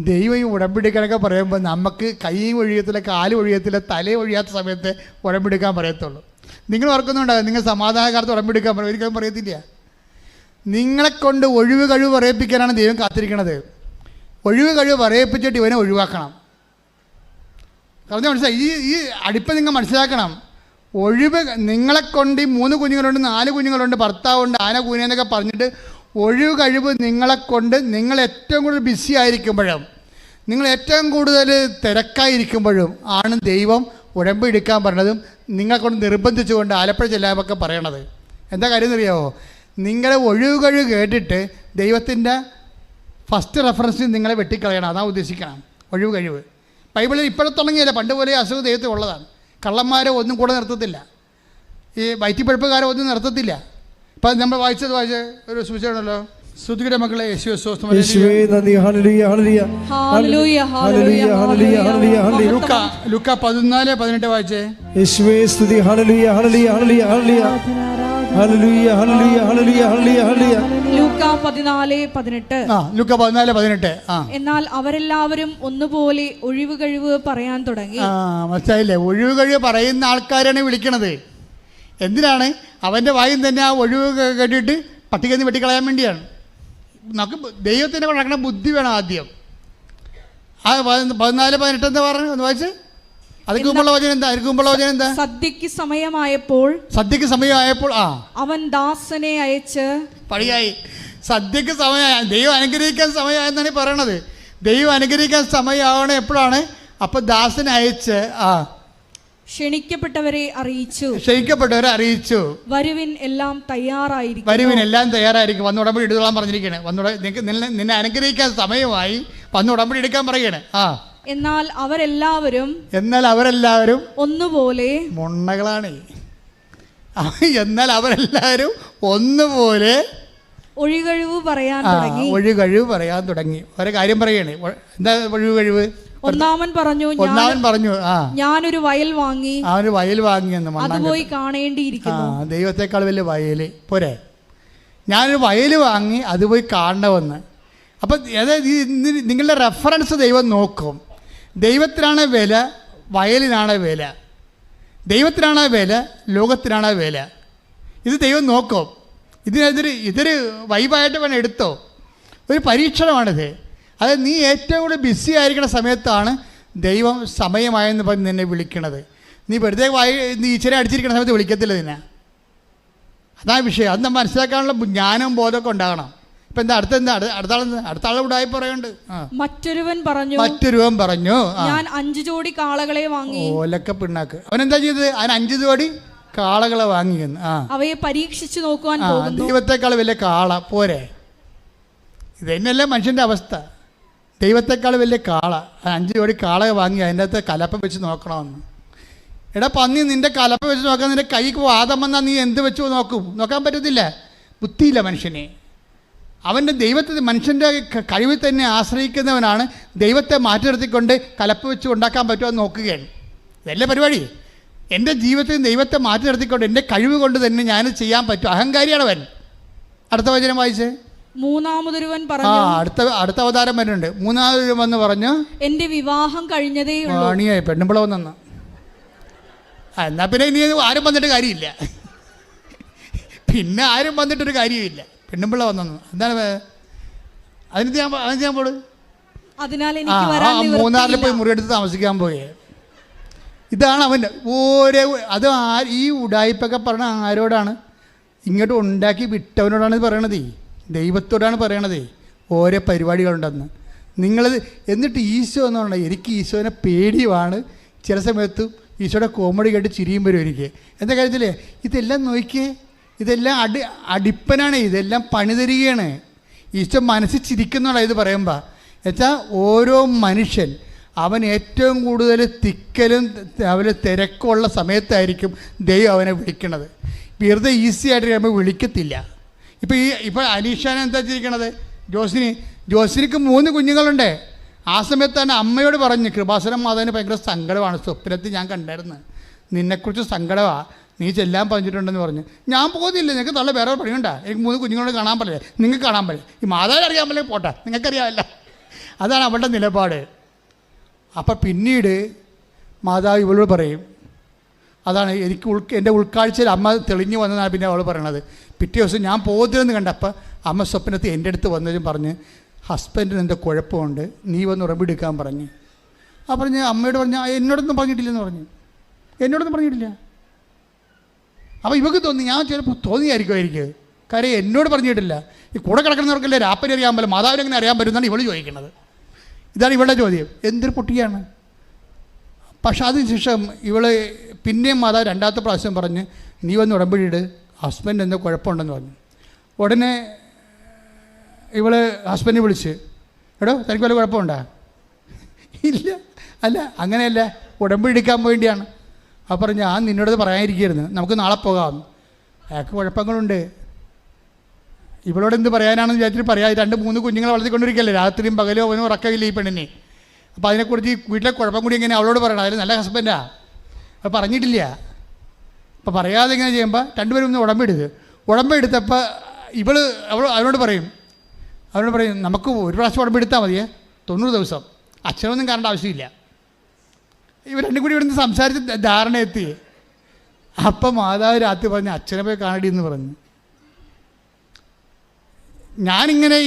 ദൈവം ഈ ഉടമ്പെടുക്കാനൊക്കെ പറയുമ്പോൾ നമുക്ക് കൈയും ഒഴിയത്തില്ല, കാലും ഒഴിയത്തില്ല, തലയും ഒഴിയാത്ത സമയത്ത് ഉടമ്പെടുക്കാൻ പറയത്തുള്ളൂ. നിങ്ങൾ ഓർക്കുന്നുണ്ടാകും, നിങ്ങൾ സമാധാനകാലത്ത് ഉടമ്പെടുക്കാൻ പറയും, ഒരിക്കലും പറയത്തില്ല. നിങ്ങളെക്കൊണ്ട് ഒഴിവ് കഴിവ് പറയിപ്പിക്കാനാണ് ദൈവം കാത്തിരിക്കണത്. ഒഴിവ് കഴിവ് പറയിപ്പിച്ചിട്ട് ഇവനെ ഒഴിവാക്കണം. കാരണം മനസ്സിലായി, ഈ അടുപ്പം നിങ്ങൾ മനസ്സിലാക്കണം. ഒഴിവ് നിങ്ങളെക്കൊണ്ട് ഈ 3 കുഞ്ഞുങ്ങളുണ്ട്, 4 കുഞ്ഞുങ്ങളുണ്ട്, ഭർത്താവുണ്ട്, ആന കൂനെന്നൊക്കെ പറഞ്ഞിട്ട് ഒഴിവ് കഴിവ് നിങ്ങളെക്കൊണ്ട് നിങ്ങൾ ഏറ്റവും കൂടുതൽ ബിസി ആയിരിക്കുമ്പോഴും, നിങ്ങൾ ഏറ്റവും കൂടുതൽ തിരക്കായിരിക്കുമ്പോഴും ആണ് ദൈവം ഉടമ്പടി എടുക്കാൻ പറഞ്ഞതും നിങ്ങളെക്കൊണ്ട് നിർബന്ധിച്ചുകൊണ്ട് ആലപ്പുഴ ജില്ലാമൊക്കെ പറയണത്. എന്താ കാര്യം എന്നറിയാമോ? നിങ്ങളെ ഒഴിവ് കഴിവ് കേട്ടിട്ട് ദൈവത്തിൻ്റെ ഫസ്റ്റ് റെഫറൻസിൽ നിങ്ങളെ വെട്ടിക്കളയണം. അതാണ് ഉദ്ദേശിക്കണം ഒഴിവ് കഴിവ്. ബൈബിളിൽ ഇപ്പോഴും തുടങ്ങിയല്ല, പണ്ട് പോലെ അസുഖം ദൈവത്തിൽ ഉള്ളതാണ്. കള്ളന്മാരെ ഒന്നും കൂടെ നിർത്തത്തില്ല, ഈ വയറ്റിപ്പഴുപ്പുകാരെ ഒന്നും നിർത്തത്തില്ല. ഇപ്പം നമ്മൾ വായിച്ച ഒരു സൂചനയാണല്ലോ, ശ്രുതിയുടെ മക്കളെ ലൂക്ക 14:18 വായിച്ചേ. യേശുവേ സ്തുതി, hallelujah hallelujah hallelujah hallelujah hallelujah hallelujah hallelujah hallelujah. ലൂക്ക 14:18. ലൂക്ക 14:18. എന്നാൽ അവരെല്ലാവരും ഒന്നുപോലെ ഒഴിവ് കഴിവ് പറയാൻ തുടങ്ങി. മനസ്സിലായില്ലേ? ഒഴിവ് കഴിവ് പറയുന്ന ആൾക്കാരാണ് വിളിക്കണത്. എന്തിനാണ്? അവൻ്റെ വായും തന്നെ ആ ഒഴിവ് കേട്ടിട്ട് പട്ടികയിൽ നിന്ന് വെട്ടിക്കളയാൻ വേണ്ടിയാണ്. നമുക്ക് ദൈവത്തിൻ്റെ നടക്കുന്ന ബുദ്ധി വേണം ആദ്യം. ആ 14:18 എന്താ പറഞ്ഞു? ഒന്ന് വായിച്ച്. അതിക്ക് മുമ്പുള്ള വചനം എന്താ? അതിക്ക് മുമ്പുള്ള വചനം എന്താ? സദ്യക്ക് സമയമായപ്പോൾ അവൻ ദാസനെ അയച്ച് പടിയായി. സദ്യക്ക് സമയമായ, ദൈവം അനുഗ്രഹിക്കാൻ സമയമായെന്നാണ് പറയണത്. ദൈവം അനുഗ്രഹിക്കാൻ സമയമാവണേ എപ്പോഴാണ്? അപ്പോൾ ദാസനെ അയച്ച് ക്ഷണിക്കപ്പെട്ടവരെ അറിയിച്ചു. വരുവിൻ എല്ലാം തയ്യാറായിരിക്കും. വന്ന് ഉടമ്പടി എടുത്തോളാൻ പറഞ്ഞിരിക്കണേ. നിന്നെ അനുഗ്രഹിക്കാൻ സമയമായി, വന്ന് ഉടമ്പടി എടുക്കാൻ പറയണേ. എന്നാൽ അവരെല്ലാവരും ഒന്നുപോലെ മൊണ്ണകളാണ്. എന്നാൽ അവരെല്ലാവരും ഒന്നുപോലെ ഒഴികഴിവ് പറയാൻ തുടങ്ങി. ഒരു കാര്യം പറയണേ. എന്താ ഒഴികഴിവ്? ഒന്നാമൻ പറഞ്ഞു ഞാനൊരു വയൽ വാങ്ങി അത് പോയി കാണേണ്ടിയിരിക്കുന്നു. ദൈവത്തെക്കാൾ വലിയ വയല് പോരെ? ഞാനൊരു വയൽ വാങ്ങി അത് പോയി കാണണമെന്ന്. അപ്പം അതായത് നിങ്ങളുടെ റെഫറൻസ് ദൈവം നോക്കും. ദൈവത്തിനാണ് വില, വയലിനാണ് വില. ദൈവത്തിനാണ് വില, ലോകത്തിനാണ് വില. ഇത് ദൈവം നോക്കും. ഇതൊരു വൈബായിട്ട് വേണം എടുത്തോ. ഒരു പരീക്ഷണമാണിത്. അത് നീ ഏറ്റവും കൂടുതൽ ബിസി ആയിരിക്കുന്ന സമയത്താണ് ദൈവം സമയമായെന്ന് പറഞ്ഞ് നിന്നെ വിളിക്കണത്. നീ വെറുതെ നീ ഇച്ചിരി അടിച്ചിരിക്കുന്ന സമയത്ത് വിളിക്കത്തില്ല നിന്നെ. അതാണ് വിഷയം. അത് നമ്മൾ മനസ്സിലാക്കാനുള്ള ജ്ഞാനവും ബോധമൊക്കെ ഉണ്ടാകണം. ഇപ്പം എന്താ അടുത്ത ആളെ ഉടായി പറയുന്നുണ്ട്. മറ്റൊരുവൻ പറഞ്ഞു ഞാൻ 5 ജോഡി കാളകളെ വാങ്ങി. ഓലക്ക പിണ്ണാക്ക്. അവനെന്താ ചെയ്തത്? അവൻ 5 ജോഡി കാളകളെ വാങ്ങിയെന്ന്. അവയെ പരീക്ഷിച്ചു നോക്കുവാൻ ദൈവത്തെക്കാൾ വലിയ കാള പോരെ? ഇത് തന്നെയല്ലേ മനുഷ്യൻ്റെ അവസ്ഥ. ദൈവത്തെക്കാൾ വലിയ കാള. 5 ജോഡി കാളയെ വാങ്ങി അതിൻ്റെ അകത്ത് കലപ്പ വെച്ച് നോക്കണമെന്ന്. എടാ പന്നി, നിൻ്റെ കലപ്പ വെച്ച് നോക്കാൻ നിൻ്റെ കൈക്ക് വാദം വന്നാൽ നീ എന്ത് വെച്ച് നോക്കാൻ പറ്റത്തില്ല. ബുദ്ധിയില്ല മനുഷ്യനെ. അവൻ്റെ മനുഷ്യൻ്റെ കഴിവിൽ തന്നെ ആശ്രയിക്കുന്നവനാണ് ദൈവത്തെ മാറ്റി നിർത്തിക്കൊണ്ട് കലപ്പ വെച്ച് ഉണ്ടാക്കാൻ പറ്റുമോ എന്ന് നോക്കുകയാണ്. ഇതല്ലേ പരിപാടി. എൻ്റെ ജീവിതത്തിൽ ദൈവത്തെ മാറ്റി നിർത്തിക്കൊണ്ട് എൻ്റെ കഴിവ് കൊണ്ട് തന്നെ ഞാൻ ചെയ്യാൻ പറ്റും. അഹങ്കാരിയാണ് അവൻ. അടുത്ത വചനം വായിച്ചേ. മൂന്നാമതൊരുവൻ പറഞ്ഞു. അടുത്ത അവതാരം വരുന്നുണ്ട്. മൂന്നാമതൊരുവൻ വന്ന് പറഞ്ഞു എന്റെ വിവാഹം കഴിഞ്ഞതേ ഉള്ളൂ. പെണ്ണുമ്പിള വന്നെന്ന് എന്നാൽ പിന്നെ ഇനി ആരും വന്നിട്ട് കാര്യമില്ല, പിന്നെ ആരും വന്നിട്ടൊരു കാര്യമില്ല. പെണ്ണുമ്പിള്ള വന്നു. എന്താണ് അതിന് ഞാൻ പോട് മൂന്നാറിൽ പോയി മുറിയെടുത്ത് താമസിക്കാൻ പോയേ. ഇതാണ് അവൻ്റെ ഓരോ അത് ഈ ഉടായ്പൊക്കെ പറഞ്ഞ ആരോടാണ്? ഇങ്ങോട്ട് ഉണ്ടാക്കി വിട്ടവനോടാണ് പറയണതേ, ദൈവത്തോടാണ് പറയണതേ ഓരോ പരിപാടികളുണ്ടെന്ന്. നിങ്ങളത് എന്നിട്ട് ഈശോ എന്ന് പറഞ്ഞാൽ എനിക്ക് ഈശോനെ പേടിയുമാണ്. ചില സമയത്ത് ഈശോയുടെ കോമഡി കേട്ട് ചിരിയും വരും എനിക്ക്. എന്താ കാര്യത്തില്ലേ? ഇതെല്ലാം നോക്കിയേ, ഇതെല്ലാം അടിപ്പനാണ്, ഇതെല്ലാം പണിതരികയാണ്. ഈശോ മനസ്സിൽ ചിരിക്കുന്നതാണ് ഇത് പറയുമ്പോൾ. എന്നുവെച്ചാൽ ഓരോ മനുഷ്യൻ അവൻ ഏറ്റവും കൂടുതൽ തിക്കലും അവന് തിരക്കുള്ള സമയത്തായിരിക്കും ദൈവം അവനെ വിളിക്കണത്. വെറുതെ ഈസി ആയിട്ട് കഴിയുമ്പോൾ വിളിക്കത്തില്ല. ഇപ്പോൾ അനീഷാനെ എന്താ ചെയ്യിക്കണത്? ജോസിനിക്ക് 3 കുഞ്ഞുങ്ങളുണ്ട്. ആ സമയത്ത് തന്നെ അമ്മയോട് പറഞ്ഞ്, കൃപാസനം മാതാവിന് ഭയങ്കര സങ്കടമാണ്, സ്വപ്നത്തിൽ ഞാൻ കണ്ടായിരുന്നു, നിന്നെക്കുറിച്ച് സങ്കടമാണ്, നീ ചെല്ലാൻ പറഞ്ഞിട്ടുണ്ടെന്ന് പറഞ്ഞ്. ഞാൻ പോകുന്നില്ല, നിങ്ങൾക്ക് നല്ല വേറെ പണിയുണ്ടാ, എനിക്ക് 3 കുഞ്ഞുങ്ങളോട് കാണാൻ പറ്റില്ല, നിങ്ങൾക്ക് കാണാൻ പറ്റില്ല, ഈ മാതാവിനെ അറിയാൻ പറ്റില്ല, പോട്ടെ, നിങ്ങൾക്കറിയാമല്ല. അതാണ് അവളുടെ നിലപാട്. അപ്പം പിന്നീട് മാതാവ് ഇവളോട് പറയും, അതാണ് എനിക്ക് എൻ്റെ ഉൾക്കാഴ്ചയിൽ അമ്മ തെളിഞ്ഞു വന്നതാണ് പിന്നെ അവൾ പറയണത്. പിറ്റേ ദിവസം ഞാൻ പോകുന്നില്ലെന്ന് കണ്ടപ്പോൾ അമ്മ സ്വപ്നത്തിൽ എൻ്റെ അടുത്ത് വന്നതും പറഞ്ഞ്, ഹസ്ബൻഡിന് എന്താ കുഴപ്പമുണ്ട്, നീ വന്ന് ഉറമ്പെടുക്കാൻ പറഞ്ഞ്. ആ പറഞ്ഞ് അമ്മയോട് പറഞ്ഞ എന്നോടൊന്നും പറഞ്ഞിട്ടില്ലെന്ന് പറഞ്ഞു. എന്നോടൊന്നും പറഞ്ഞിട്ടില്ല. അപ്പോൾ ഇവക്ക് തോന്നി, ഞാൻ ചിലപ്പോൾ തോന്നിയായിരിക്കും, കാര്യം എന്നോട് പറഞ്ഞിട്ടില്ല. ഈ കൂടെ കിടക്കുന്നവർക്കല്ലേ രാപ്പനെ അറിയാൻ പറ്റില്ല, മാതാവിനെ എങ്ങനെ അറിയാൻ പറ്റുമെന്നാണ് ഇവൾ ചോദിക്കുന്നത്. ഇതാണ് ഇവളുടെ ചോദ്യം. എന്തൊരു പൊട്ടിയാണ്. പക്ഷെ അതിനുശേഷം ഇവൾ പിന്നെയും മാതാവ് 2ാമത്തെ പ്രാവശ്യം പറഞ്ഞ്, നീ വന്ന് ഉടമ്പടിയിട്, ഹസ്ബൻഡ് എന്തോ കുഴപ്പമുണ്ടെന്ന് പറഞ്ഞു. ഉടനെ ഇവള് ഹസ്ബൻഡിനെ വിളിച്ച്, എടോ തനിക്ക് വല്ല കുഴപ്പമുണ്ടോ? ഇല്ല. അല്ല അങ്ങനെയല്ല, ഉടമ്പടി എടുക്കാൻ വേണ്ടിയാണ്. അപ്പോൾ പറഞ്ഞു, ഞാൻ നിന്നോടത് പറയാനിരിക്കുകയായിരുന്നു, നമുക്ക് നാളെ പോകാം. അയാൾക്ക് കുഴപ്പങ്ങളുണ്ട്. ഇവളോട് എന്ത് പറയാനാണെന്ന് വിചാരിച്ചിട്ട് പറയാം. 2-3 കുഞ്ഞുങ്ങളെ വളർത്തിക്കൊണ്ടിരിക്കുകയല്ലേ, രാത്രിയും പകലും അവനും ഉറക്കമില്ല ഈ പെണ്ണിനെ. അപ്പോൾ അതിനെക്കുറിച്ച് ഈ വീട്ടിലെ കുഴപ്പം കൂടി എങ്ങനെ അവളോട് പറയണം? അതിൽ നല്ല ഹസ്ബൻഡാ, അപ്പോൾ പറഞ്ഞിട്ടില്ല. അപ്പോൾ പറയാതെ ഇങ്ങനെ ചെയ്യുമ്പോൾ 2 പേരും ഒന്ന് ഉടമ്പെടുത്തപ്പോൾ അവനോട് പറയും, നമുക്ക് ഒരു പ്രാവശ്യം ഉടമ്പെടുത്താൽ മതിയേ, 90 ദിവസം, അച്ഛനൊന്നും കാണേണ്ട ആവശ്യമില്ല. ഇവർ 2 കൂടി ഇവിടുന്ന് സംസാരിച്ച് ധാരണ എത്തി. അപ്പം മാതാവ് രാത്രി പറഞ്ഞ്, അച്ഛനെ പോയി കാണടി എന്ന് പറഞ്ഞു. ഞാനിങ്ങനെ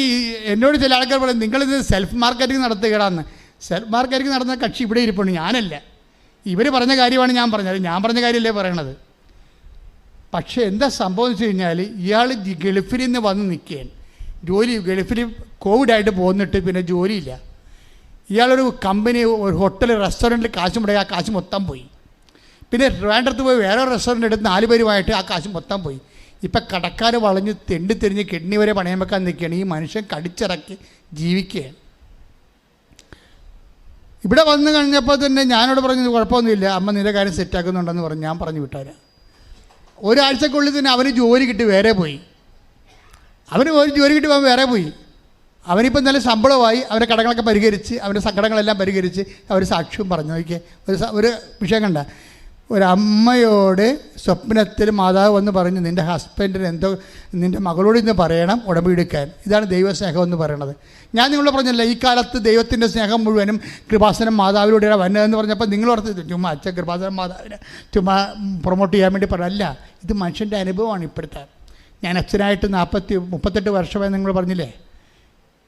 എന്നോട് ചില ആൾക്കാർ പറയും, നിങ്ങളിത് സെൽഫ് മാർക്കറ്റിംഗ് നടത്തുകയാണെന്ന്. സെൽഫ് മാർക്കറ്റിംഗ് നടന്ന കക്ഷി ഇവിടെ ഇരിപ്പുണ്ട്, ഞാനല്ല. ഇവർ പറഞ്ഞ കാര്യമാണ് ഞാൻ പറഞ്ഞത്, ഞാൻ പറഞ്ഞ കാര്യമല്ലേ പറയണത്. പക്ഷേ എന്താ സംഭവം എന്ന് വെച്ച് കഴിഞ്ഞാൽ, ഇയാൾ ഗൾഫിൽ നിന്ന് വന്ന് നിൽക്കുകയാണ്. ഗൾഫിൽ കോവിഡായിട്ട് പോന്നിട്ട് പിന്നെ ജോലിയില്ല. ഇയാളൊരു കമ്പനി, ഒരു ഹോട്ടൽ, റെസ്റ്റോറൻറ്റിൽ കാശ് മുടക്കി ആ കാശ് മൊത്തം പോയി. പിന്നെ ട്രിവാൻഡ്രത്ത് പോയി വേറെ റെസ്റ്റോറൻറ്റ് എടുത്ത് 4 പേരുമായിട്ട് ആ കാശ് മൊത്തം പോയി. ഇപ്പം കടക്കാർ വളഞ്ഞ് തെണ്ടിത്തിരിഞ്ഞ് കിഡ്നി വരെ പണയം വെക്കാൻ നിൽക്കുകയാണ്. ഈ മനുഷ്യൻ കടിച്ചിറക്കി ജീവിക്കുകയാണ്. ഇവിടെ വന്നു കഴിഞ്ഞപ്പോൾ തന്നെ ഞാനോട് പറഞ്ഞു, കുഴപ്പമൊന്നുമില്ല, അമ്മ നിന്റെ കാര്യം സെറ്റാക്കുന്നുണ്ടെന്ന് പറഞ്ഞു. ഞാൻ പറഞ്ഞു വിട്ടാരാ. ഒരാഴ്ചക്കുള്ളിൽ തന്നെ അവന് ജോലി കിട്ടി വേറെ പോയി. അവന് ഒരു ജോലി കിട്ടി അവൻ വേറെ പോയി. അവനിപ്പം നല്ല ശമ്പളമായി, അവരുടെ കടങ്ങളൊക്കെ പരിഹരിച്ച്, അവൻ്റെ സങ്കടങ്ങളെല്ലാം പരിഹരിച്ച് അവർ സാക്ഷ്യവും പറഞ്ഞു. നോക്കിയേ, ഒരു വിഷയം കണ്ട, ഒരമ്മയോട് സ്വപ്നത്തിൽ മാതാവ് വന്ന് പറഞ്ഞു, നിൻ്റെ ഹസ്ബൻഡിന് എന്തോ, നിൻ്റെ മകളോട് ഇന്ന് പറയണം ഉടമ്പടി എടുക്കാൻ. ഇതാണ് ദൈവസ്നേഹം എന്ന് പറയണത്. ഞാൻ നിങ്ങളോട് പറഞ്ഞല്ലോ, ഈ കാലത്ത് ദൈവത്തിൻ്റെ സ്നേഹം മുഴുവനും കൃപാസനം മാതാവിലൂടെയാണ് വരുന്നതെന്ന് പറഞ്ഞപ്പോൾ നിങ്ങൾ ഓർത്ത് ചുമ്മാ അച്ഛൻ കൃപാസനം മാതാവിനെ ചുമ്മാ പ്രൊമോട്ട് ചെയ്യാൻ വേണ്ടി പറയല്ല. ഇത് മനുഷ്യൻ്റെ അനുഭവമാണ്. ഇപ്പോഴത്തെ ഞാൻ അച്ഛനായിട്ട് 38 വർഷമായി നിങ്ങൾ പറഞ്ഞില്ലേ,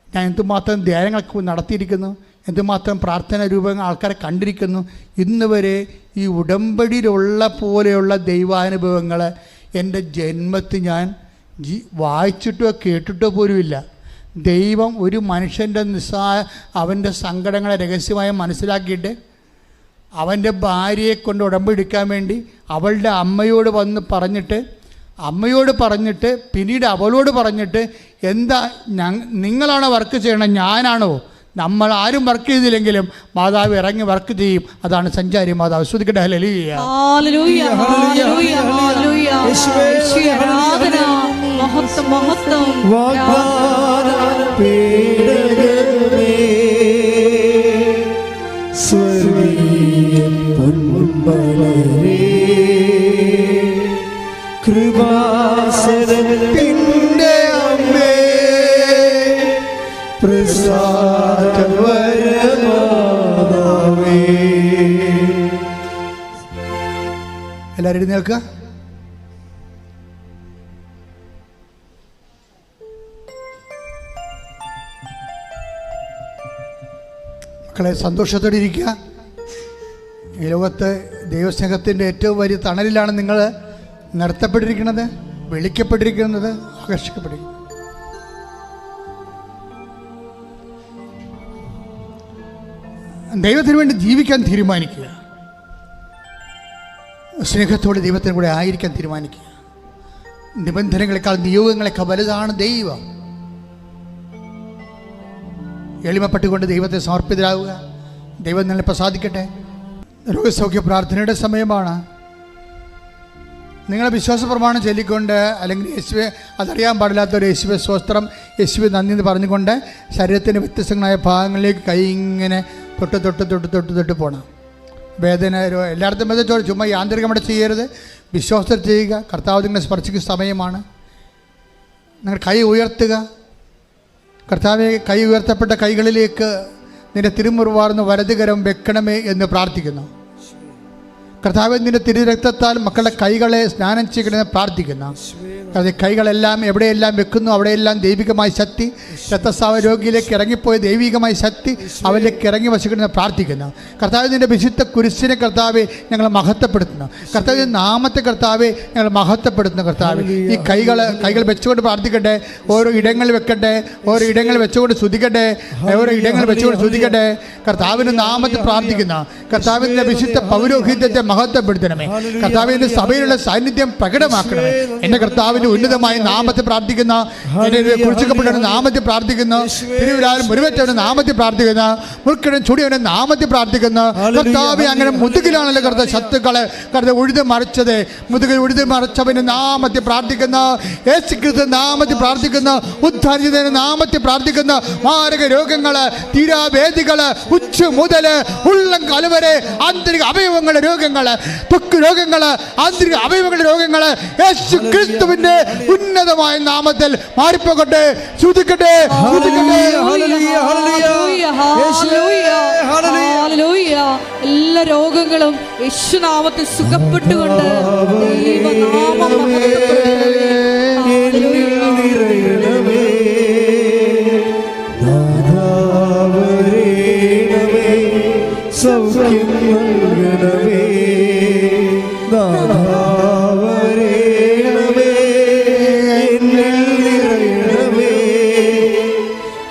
ഞാൻ എന്തുമാത്രം ധ്യാനങ്ങൾ നടത്തിയിരിക്കുന്നു, എന്തുമാത്രം പ്രാർത്ഥനാ രൂപങ്ങൾ ആൾക്കാരെ കണ്ടിരിക്കുന്നു. ഇന്ന് വരെ ഈ ഉടമ്പടിയിലുള്ള പോലെയുള്ള ദൈവാനുഭവങ്ങൾ എൻ്റെ ജന്മത്തിൽ ഞാൻ വായിച്ചിട്ടോ കേട്ടിട്ടോ പോലുമില്ല. ദൈവം ഒരു മനുഷ്യൻ്റെ അവൻ്റെ സങ്കടങ്ങളെ രഹസ്യമായി മനസ്സിലാക്കിയിട്ട് അവൻ്റെ ഭാര്യയെ കൊണ്ട് ഉടമ്പെടുക്കാൻ വേണ്ടി അവളുടെ അമ്മയോട് വന്ന് പറഞ്ഞിട്ട് പിന്നീട് അവളോട് പറഞ്ഞിട്ട്, എന്താ നിങ്ങളാണോ വർക്ക് ചെയ്യണം, ഞാനാണോ? നമ്മൾ ആരും വർക്ക് ചെയ്തില്ലെങ്കിലും മാതാവ് ഇറങ്ങി വർക്ക് ചെയ്യും. അതാണ് സഞ്ചാരി മാതാവ്. ശ്രുതിക്കട്ടെ, ഹല്ലേലൂയ, ഹല്ലേലൂയ, ഹല്ലേലൂയ, ഹല്ലേലൂയ. യേശുവേ ആരാധന, മഹത്വം, മഹത്വം. കൃപാസനത്തിൻ്റെ അമ്മേ, പ്രസാദവരമാതാവേ, എല്ലാവരും എഴുന്നേൽക്കുക. മക്കളെ, സന്തോഷത്തോടെ ഇരിക്കുക. ഈ ലോകത്ത് ദൈവസ്നേഹത്തിൻ്റെ ഏറ്റവും വലിയ തണലിലാണ് നിങ്ങൾ നിർത്തപ്പെട്ടിരിക്കുന്നത്, വിളിക്കപ്പെട്ടിരിക്കുന്നത്, ആകർഷിക്കപ്പെട്ടിരിക്കുന്നത്. ദൈവത്തിന് വേണ്ടി ജീവിക്കാൻ തീരുമാനിക്കുക. സ്നേഹത്തോടെ ദൈവത്തിന് കൂടെ ആയിരിക്കാൻ തീരുമാനിക്കുക. നിബന്ധനകളെക്കാൾ നിയോഗങ്ങളെക്കാൾ വലുതാണ് ദൈവം. എളിമപ്പെട്ടുകൊണ്ട് ദൈവത്തെ സമർപ്പിതരാകുക. ദൈവം നിങ്ങളെ പ്രസാദിക്കട്ടെ. രോഗസൗഖ്യ പ്രാർത്ഥനയുടെ സമയമാണ്. നിങ്ങളെ വിശ്വാസ പ്രമാണം ചൊല്ലിക്കൊണ്ട്, അല്ലെങ്കിൽ യേശുവെ അതറിയാൻ പാടില്ലാത്തൊരു യേശുവെ സ്വസ്ത്രം, യേശുവെ നന്ദി എന്ന് പറഞ്ഞുകൊണ്ട് ശരീരത്തിൻ്റെ വ്യത്യസ്തങ്ങളായ ഭാഗങ്ങളിലേക്ക് കൈ ഇങ്ങനെ തൊട്ട് പോകണം. വേദന എല്ലായിടത്തും വേദന ചുമ്മാ യാന്ത്രികമായിട്ട് ചെയ്യരുത്, വിശ്വാസത്തിൽ ചെയ്യുക. കർത്താവ് നിങ്ങളെ സ്പർശിക്കുന്ന സമയമാണ്. നിങ്ങൾ കൈ ഉയർത്തുക. കർത്താവെ, കൈ ഉയർത്തപ്പെട്ട കൈകളിലേക്ക് നിന്റെ തിരുമുറിവാർന്ന് വലതുകരം വെക്കണമേ എന്ന് പ്രാർത്ഥിക്കുന്നു. കർത്താവെ, നിന്റെ തിരുരക്തത്താൽ മക്കളുടെ കൈകളെ സ്നാനം ചെയ്യണമെന്ന് പ്രാർത്ഥിക്കുന്നു. കാരണം കൈകളെല്ലാം എവിടെയെല്ലാം വെക്കുന്നു അവിടെയെല്ലാം ദൈവികമായ ശക്തി, രക്തസ്രാവ രോഗിയിലേക്ക് ഇറങ്ങിപ്പോയ ദൈവികമായ ശക്തി അവരിലേക്ക് ഇറങ്ങി വസിക്കണമെന്ന് പ്രാർത്ഥിക്കുന്നു. കർത്താവ്, നിന്റെ വിശുദ്ധ കുരിശിനെ കർത്താവെ ഞങ്ങൾ മഹത്വപ്പെടുത്തുന്നു. കർത്താവ്, നാമത്തെ കർത്താവെ ഞങ്ങൾ മഹത്വപ്പെടുത്തുന്നു. കർത്താവ്, ഈ കൈകൾ വെച്ചുകൊണ്ട് പ്രാർത്ഥിക്കട്ടെ. ഓരോ ഇടങ്ങളിൽ വെക്കട്ടെ, ഓരോ ഇടങ്ങളിൽ വെച്ചുകൊണ്ട് സ്തുതിക്കട്ടെ, ഓരോ ഇടങ്ങളിൽ വെച്ചുകൊണ്ട് സ്തുതിക്കട്ടെ. കർത്താവിൻ്റെ നാമത്തെ പ്രാർത്ഥിക്കുന്നു. കർത്താവിൻ്റെ വിശുദ്ധ പൗരോഹിത്യത്തെ മഹത്വപ്പെടുത്തണമേ. കർത്താവിൻ്റെ സഭയിലുള്ള സാന്നിധ്യം പ്രകടമാക്കണമേ. എൻ്റെ കർത്താവിൻ്റെ ഉന്നതമായ നാമത്തെ പ്രാർത്ഥിക്കുന്ന, കുറിച്ചപ്പെട്ടവന്റെ നാമത്തെ പ്രാർത്ഥിക്കുന്ന, തിരുവിലാലും മുരുവറ്റവന്റെ നാമത്തെ പ്രാർത്ഥിക്കുന്ന, മുൾക്കിടം ചൂടിയവന്റെ നാമത്തെ പ്രാർത്ഥിക്കുന്ന. കർത്താവെ, അങ്ങനെ മുതുകിലാണല്ലോ കർത്താവ് ശത്രുക്കളെ കർത്താവ് ഉഴുതി മറിച്ചത്. മുതുകിൽ ഉഴുതി മറിച്ചവന്റെ നാമത്തെ പ്രാർത്ഥിക്കുന്ന, യേശുക്രിസ്തു നാമത്തെ പ്രാർത്ഥിക്കുന്ന, ഉദ്ധാരിച്ചതിന്റെ നാമത്തെ പ്രാർത്ഥിക്കുന്ന. മാരക രോഗങ്ങള്, തീരാവേദികള്, ഉച്ച മുതല് ഉള്ളം കലവരെ ആന്തരിക അവയവങ്ങളുടെ രോഗങ്ങള്, ത്വക്ക് രോഗങ്ങള്, ആന്തരിക അവയവങ്ങളുടെ രോഗങ്ങള് യേശു ക്രിസ്തുവിന്റെ ഉന്നതമായ നാമത്തിൽ മാറിപ്പോകട്ടെ. ശ്രുതിക്കട്ടെ. എല്ലാ രോഗങ്ങളും യേശുനാമത്തിൽ സുഖപ്പെട്ടുകൊണ്ട് ദൈവനാമം സൗഖ്യം നൽകണമേ. നാഥാവരേണമേ, എന്നിൽ നിറയണമേ.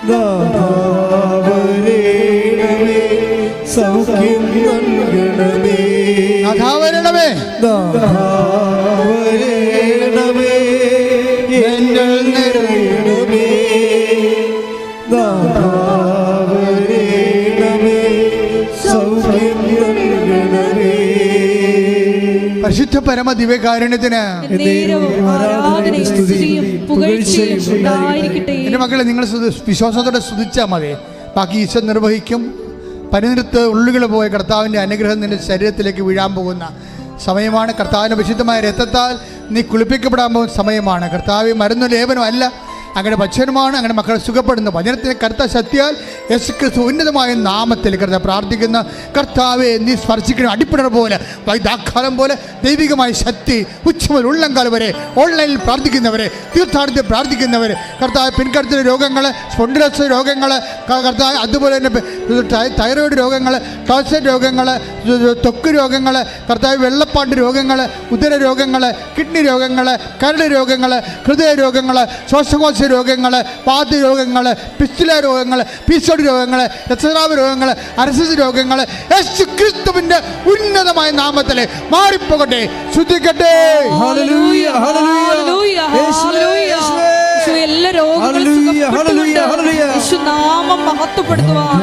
നാഥാവരേണമേ, സൗഖ്യം നൽകണമേ. നാഥാവരണമേ, നാഥാവരേണമേ, എന്നിൽ നിറയണമേ. നാഥാവരേണമേ, സൗഖ്യം നൽകണമേ. പരിശുദ്ധ പരമ ദിവ്യകാരുണ്യത്തിന് എൻ്റെ മക്കളെ, നിങ്ങൾ വിശ്വാസത്തോടെ സ്തുതിച്ചാൽ മതി. ബാക്കി ഈശോ നിർവഹിക്കും. പരിനിർത്ത് ഉള്ളുകൾ പോയ കർത്താവിൻ്റെ അനുഗ്രഹം നിന്റെ ശരീരത്തിലേക്ക് വീഴാൻ പോകുന്ന സമയമാണ്. കർത്താവിൻ്റെ വിശുദ്ധമായ രക്തത്താൽ നീ കുളിപ്പിക്കപ്പെടാൻ പോകുന്ന സമയമാണ്. കർത്താവ് മരുന്ന് ലേപനം അല്ല, അങ്ങനെ വചനമാണ്. അങ്ങനെ മക്കളെ സുഖപ്പെടുന്നു. വചനത്തിന് കർത്ത ശക്തിയാൽ യേശുക്രിസ്തു ഉന്നതമായ നാമത്തിൽ കർത്താവ് പ്രാർത്ഥിക്കുന്ന. കർത്താവെ, നീ സ്പർശിക്കണം. അടിപ്പിടർ പോലെ, വൈദാക്കാലം പോലെ ദൈവികമായ ശക്തി ഉച്ചമുതൽ ഉള്ളംകാലം വരെ ഓൺലൈനിൽ പ്രാർത്ഥിക്കുന്നവരെ, തീർത്ഥാടനത്തിൽ പ്രാർത്ഥിക്കുന്നവർ, കർത്താവ് പിൻകടത്തിലെ രോഗങ്ങൾ, സ്പോണ്ടിലോസിസ് രോഗങ്ങൾ, കർത്താവ് അതുപോലെ തന്നെ തൈറോയിഡ് രോഗങ്ങൾ, ടോൺസിൽ രോഗങ്ങൾ, ത്വക്ക് രോഗങ്ങൾ, കർത്താവ് വെള്ളപ്പാണ്ട് രോഗങ്ങൾ, ഉദര രോഗങ്ങൾ, കിഡ്നി രോഗങ്ങൾ, കരട് രോഗങ്ങൾ, ഹൃദയ രോഗങ്ങൾ, ശ്വാസകോശ രോഗങ്ങൾ, വാത രോഗങ്ങൾ, പിസ്റ്റുല രോഗങ്ങൾ, പീസോഡ് രോഗങ്ങൾ, രക്തസ്രാവ രോഗങ്ങൾ, അരസസ് രോഗങ്ങൾ യേശു ക്രിസ്തുവിന്റെ ഉന്നതമായ നാമത്തിൽ മാറിപ്പോകട്ടെ. ശ്രദ്ധിക്കട്ടെ. എല്ലാ രോഗങ്ങളും സുഖപ്പെട്ടുകൊണ്ട് യേശുനാമം മഹത്വപ്പെടുത്തുവാൻ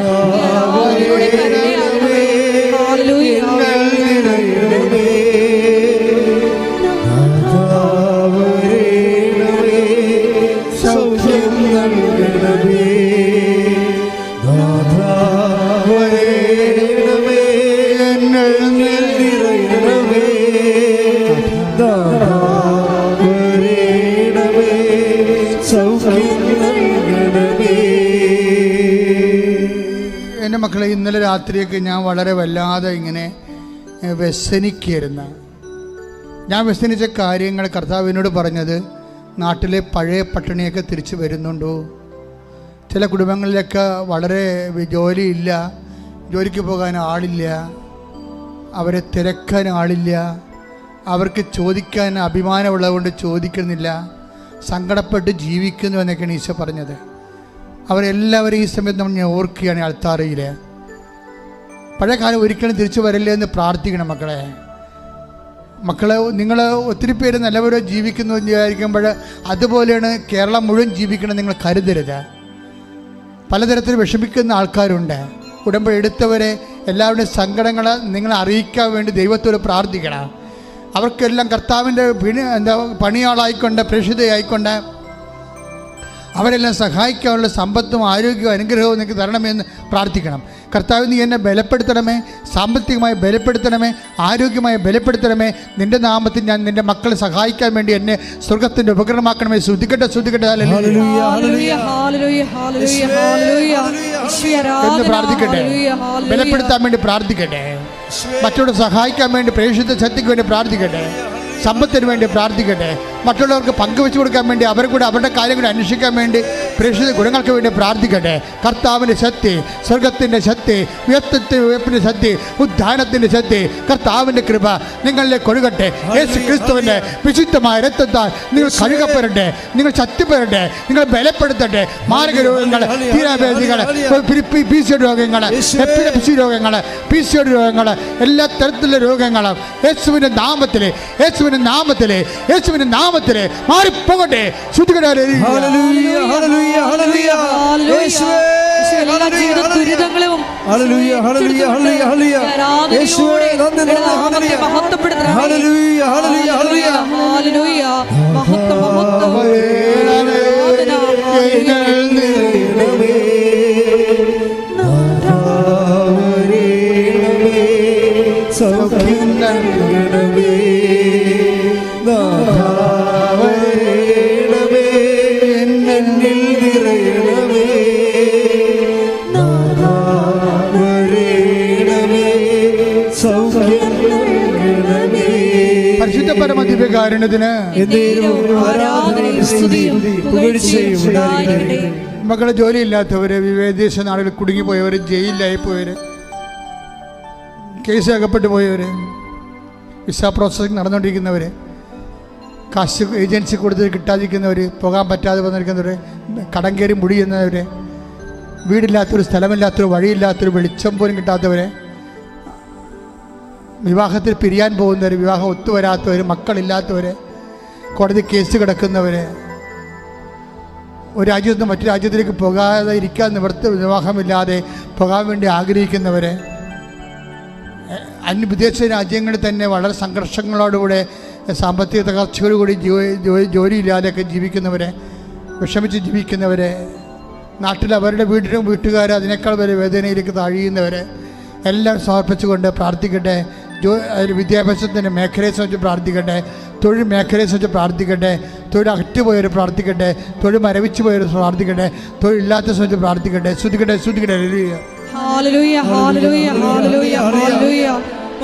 എൻ്റെ മക്കളെ, ഇന്നലെ രാത്രിയൊക്കെ ഞാൻ വളരെ വല്ലാതെ ഇങ്ങനെ വ്യസനിക്കായിരുന്നു. ഞാൻ വ്യസനിച്ച കാര്യങ്ങൾ കർത്താവിനോട് പറഞ്ഞത്, നാട്ടിലെ പഴയ പട്ടിണിയൊക്കെ തിരിച്ചു വരുന്നുണ്ടോ? ചില കുടുംബങ്ങളിലൊക്കെ വളരെ ജോലിയില്ല, ജോലിക്ക് പോകാൻ ആളില്ല, അവരെ തിരക്കാൻ ആളില്ല, അവർക്ക് ചോദിക്കാൻ അഭിമാനമുള്ളതുകൊണ്ട് ചോദിക്കുന്നില്ല, സങ്കടപ്പെട്ട് ജീവിക്കുന്നു എന്നൊക്കെയാണ് ഈശോ പറഞ്ഞത്. അവരെല്ലാവരും ഈ സമയത്ത് നമ്മൾ ഓർക്കുകയാണ് അൾത്താരയിൽ. പഴയ കാലം ഒരിക്കലും തിരിച്ചു വരില്ല എന്ന് പ്രാർത്ഥിക്കണം മക്കളെ. നിങ്ങൾ ഒത്തിരി പേര് നല്ലവരോ ജീവിക്കുന്നു എന്ന് വിചാരിക്കുമ്പോൾ അതുപോലെയാണ് കേരളം മുഴുവൻ ജീവിക്കണം നിങ്ങൾ കരുതരുത്. പലതരത്തിൽ വിഷമിക്കുന്ന ആൾക്കാരുണ്ട്. ഉടമ്പടി എടുത്തവരെ എല്ലാവരുടെയും സങ്കടങ്ങൾ നിങ്ങളെ അറിയിക്കാൻ വേണ്ടി ദൈവത്തോട് പ്രാർത്ഥിക്കണം. അവർക്കെല്ലാം കർത്താവിൻ്റെ പണിയാളായിക്കൊണ്ട് പ്രേക്ഷിതയായിക്കൊണ്ട് അവരെല്ലാം സഹായിക്കാനുള്ള സമ്പത്തും ആരോഗ്യവും അനുഗ്രഹവും നിങ്ങൾക്ക് തരണമെന്ന് പ്രാർത്ഥിക്കണം. കർത്താവ്, നീ എന്നെ ബലപ്പെടുത്തണമേ, സാമ്പത്തികമായി ബലപ്പെടുത്തണമേ, ആരോഗ്യമായി ബലപ്പെടുത്തണമേ. നിൻ്റെ നാമത്തിൽ ഞാൻ നിൻ്റെ മക്കളെ സഹായിക്കാൻ വേണ്ടി എന്നെ സ്വർഗത്തിൻ്റെ ഉപകരണമാക്കണമേ. ശ്രദ്ധിക്കട്ടെ എന്ന് പ്രാർത്ഥിക്കട്ടെ. ബലപ്പെടുത്താൻ വേണ്ടി പ്രാർത്ഥിക്കട്ടെ. മറ്റുള്ളവരെ സഹായിക്കാൻ വേണ്ടി, പ്രേക്ഷിത ശക്തിക്ക് വേണ്ടി പ്രാർത്ഥിക്കട്ടെ. സമ്പത്തിന് വേണ്ടി പ്രാർത്ഥിക്കട്ടെ. മറ്റുള്ളവർക്ക് പങ്കുവെച്ചു കൊടുക്കാൻ വേണ്ടി, അവരെ കൂടെ അവരുടെ കാര്യങ്ങൾ അന്വേഷിക്കാൻ വേണ്ടി, പ്രേക്ഷിത ഗുണങ്ങൾക്ക് വേണ്ടി പ്രാർത്ഥിക്കട്ടെ. കർത്താവിൻ്റെ ശക്തി, സ്വർഗത്തിൻ്റെ ശക്തി, ഉയർപ്പിൻ്റെ ശക്തി, ഉദ്ധാനത്തിൻ്റെ ശക്തി, കർത്താവിൻ്റെ കൃപ നിങ്ങളിലേക്ക് ഒഴുകട്ടെ. യേശു ക്രിസ്തുവിൻ്റെ വിശുദ്ധമായ രക്തത്താൽ നിങ്ങൾ കഴുകപ്പെടട്ടെ, നിങ്ങൾ ശക്തിപ്പെടട്ടെ, നിങ്ങൾ ബലപ്പെടുത്തട്ടെ. മാരക രോഗങ്ങൾ, തീരാവേദികൾ, PCOD രോഗങ്ങൾ, എപ്പിലെപ്സി രോഗങ്ങൾ, PCOD രോഗങ്ങൾ, എല്ലാ തരത്തിലുള്ള രോഗങ്ങളും യേശുവിൻ്റെ നാമത്തിലെ മാറിപ്പോകട്ടെ. പരിശുദ്ധ പരമദിവ്യകാരുണ്യത്തിന് മക്കളെ, ജോലിയില്ലാത്തവര്, വിദേശ നാടുകളിൽ കുടുങ്ങിപ്പോയവര്, ജയിലിലായി പോയവര്, കേസ് അകപ്പെട്ടു പോയവര്, വിസ പ്രോസസ്സിംഗ് നടന്നുകൊണ്ടിരിക്കുന്നവർ, കാശ് ഏജൻസി കൊടുത്ത് കിട്ടാതിരിക്കുന്നവർ, പോകാൻ പറ്റാതെ വന്നിരിക്കുന്നവർ, കടം കയറി മുടിയുന്നവർ, വീടില്ലാത്തൊരു, സ്ഥലമില്ലാത്തൊരു, വഴിയില്ലാത്തൊരു, വെളിച്ചം പോലും കിട്ടാത്തവരെ, വിവാഹത്തിൽ പിരിയാൻ പോകുന്നവർ, വിവാഹം ഒത്തുവരാത്തവർ, മക്കളില്ലാത്തവർ, കോടതി കേസ് കിടക്കുന്നവർ, ഒരു രാജ്യത്ത് നിന്ന് മറ്റു രാജ്യത്തിലേക്ക് പോകാതെ ഇരിക്കാൻ നിവർത്തി വിവാഹമില്ലാതെ പോകാൻ വേണ്ടി ആഗ്രഹിക്കുന്നവർ, വിദേശ രാജ്യങ്ങളിൽ തന്നെ വളരെ സംഘർഷങ്ങളോടുകൂടെ സാമ്പത്തിക തകർച്ചയോടുകൂടി ജോലിയില്ലാതെയൊക്കെ ജീവിക്കുന്നവരെ, വിഷമിച്ച് ജീവിക്കുന്നവരെ, നാട്ടിൽ അവരുടെ വീട്ടുകാർ അതിനേക്കാൾ വരെ വേദനയിലേക്ക് താഴിയുന്നവരെ എല്ലാം സമർപ്പിച്ചുകൊണ്ട് പ്രാർത്ഥിക്കട്ടെ. വിദ്യാഭ്യാസത്തിൻ്റെ മേഖലയെ സംബന്ധിച്ച് പ്രാർത്ഥിക്കട്ടെ, തൊഴിൽ മേഖലയെ സംബന്ധിച്ച് പ്രാർത്ഥിക്കട്ടെ, തൊഴിൽ അറ്റുപോയവർ പ്രാർത്ഥിക്കട്ടെ, തൊഴിൽ മരവിച്ചു പോയവർ പ്രാർത്ഥിക്കട്ടെ, തൊഴിലില്ലാത്ത സംബന്ധിച്ച് പ്രാർത്ഥിക്കട്ടെ. ശ്രുതിക്കട്ടെ.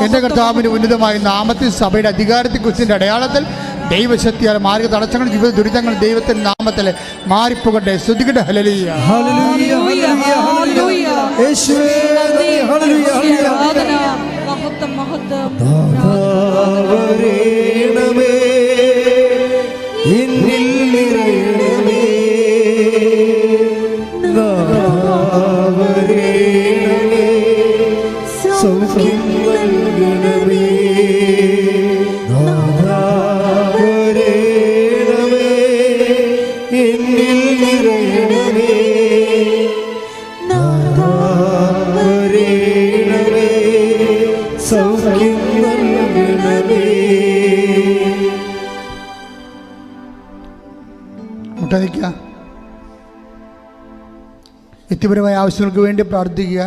എൻ്റെ കർത്താവിൻ്റെ ഉന്നതമായ നാമത്തിൽ സഭയുടെ അധികാരത്തെക്കുറിച്ചിൻ്റെ അടയാളത്തിൽ ദൈവശക്തിയാൽ മാർഗ തടസ്സങ്ങൾ, ജീവിത ദുരിതങ്ങൾ ദൈവത്തിൻ്റെ നാമത്തിൽ മാറിപ്പോകട്ടെ. ശ്രുതിക്കട്ടെ. ഹല്ലേലൂയ. വ്യക്തിപരമായ ആവശ്യങ്ങൾക്ക് വേണ്ടി പ്രാർത്ഥിക്കുക.